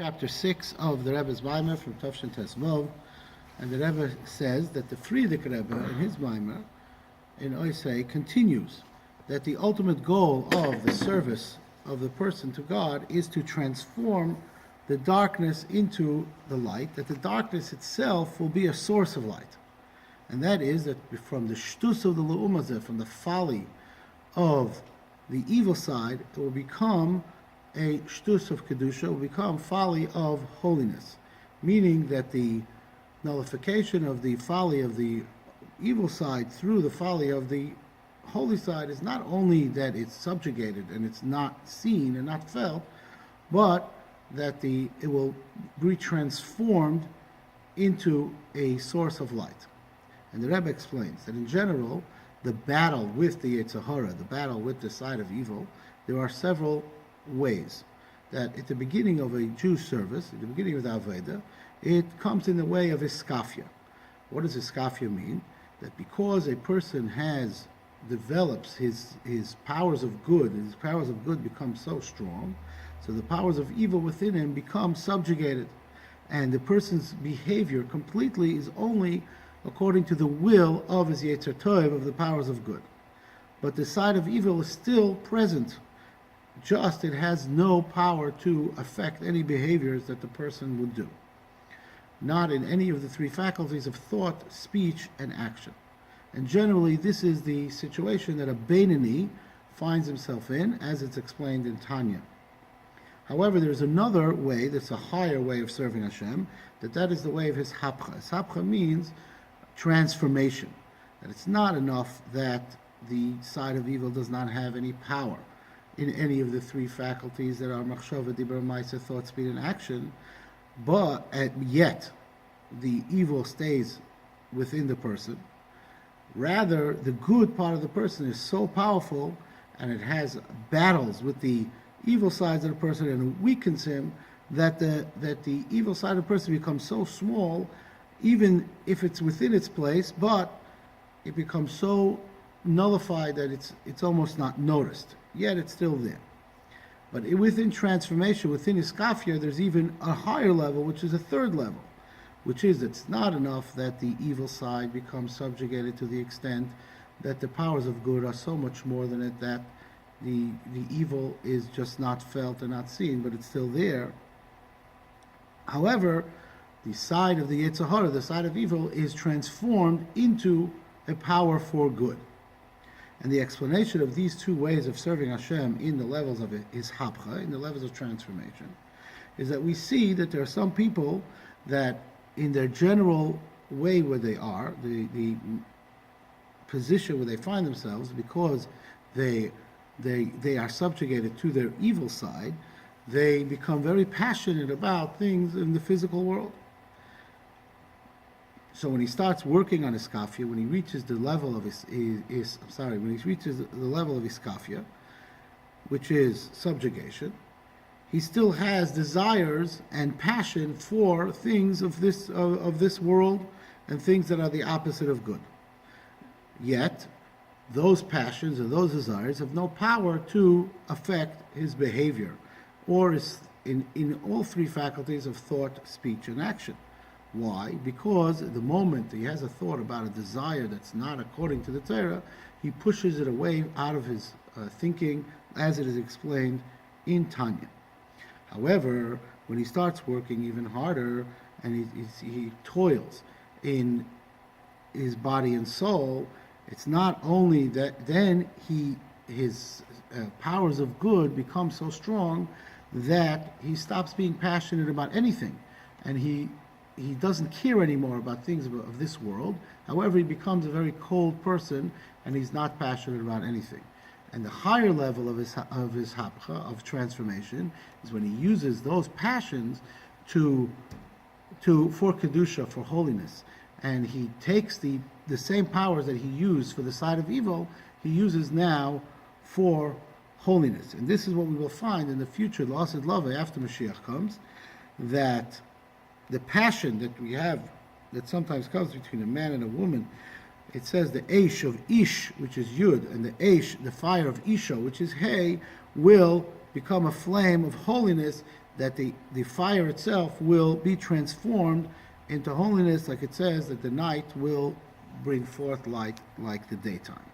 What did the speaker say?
chapter 6 of the Rebbe's Maimer from Tafshin Tesvov, and the Rebbe says that the Frierdiker Rebbe in his Maimer in Oisei continues that the ultimate goal of the service of the person to God is to transform the darkness into the light, that the darkness itself will be a source of light. And that is that from the shtus of the le'umazeh, from the folly of the evil side, it will become a shtus of kedusha, will become folly of holiness, meaning that the nullification of the folly of the evil side through the folly of the holy side is not only that it's subjugated and it's not seen and not felt, but that it will be transformed into a source of light. And the Rebbe explains that in general, the battle with the Yetzer Hara, the battle with the side of evil, there are several ways. That at the beginning of a Jewish service, at the beginning of the Aveda, it comes in the way of iskafia. What does iskafia mean? That because a person develops his powers of good, and his powers of good become so strong, so the powers of evil within him become subjugated. And the person's behavior completely is only according to the will of his Yetzer Tov, of the powers of good. But the side of evil is still present, just it has no power to affect any behaviors that the person would do. Not in any of the three faculties of thought, speech, and action. And generally, this is the situation that a Beinoni finds himself in, as it's explained in Tanya. However, there's another way, that's a higher way of serving Hashem, that is the way of his hapcha. His hapcha means transformation. That it's not enough that the side of evil does not have any power in any of the three faculties that are machshava, dibur, ma'aseh, thought, speech, and action, but yet the evil stays within the person. Rather, the good part of the person is so powerful, and it has battles with the evil sides of the person, and it weakens him, that the evil side of the person becomes so small, even if it's within its place, but it becomes so nullified that it's almost not noticed. Yet it's still there. But within transformation, within iskafia, there's even a higher level, which is a third level, which is it's not enough that the evil side becomes subjugated to the extent that the powers of good are so much more than it, that the evil is just not felt and not seen, but it's still there. However, the side of the Yetzer Hara, the side of evil, is transformed into a power for good. And the explanation of these two ways of serving Hashem in the levels of his hapcha, in the levels of transformation, is that we see that there are some people that in their general way where they are, the position where they find themselves, because they are subjugated to their evil side, they become very passionate about things in the physical world. So when he starts working on iskafia, when he reaches the level of the level of iskafia, which is subjugation, he still has desires and passion for things of this world and things that are the opposite of good. Yet, those passions and those desires have no power to affect his behavior, or in all three faculties of thought, speech, and action. Why? Because the moment he has a thought about a desire that's not according to the Torah, he pushes it away out of his thinking, as it is explained in Tanya. However, when he starts working even harder and he toils in his body and soul, it's not only that then his powers of good become so strong that he stops being passionate about anything, and he doesn't care anymore about things of this world. However, he becomes a very cold person, and he's not passionate about anything. And the higher level of his hapcha, of transformation, is when he uses those passions for kedusha, for holiness, and he takes the same powers that he used for the side of evil, he uses now for holiness. And this is what we will find in the future, the Asid Lava, after Mashiach comes, that the passion that we have, that sometimes comes between a man and a woman, it says the Eish of Ish, which is Yud, and the Eish, the fire of Isha, which is Hey, will become a flame of holiness that the fire itself will be transformed into holiness, like it says that the night will bring forth light like the daytime.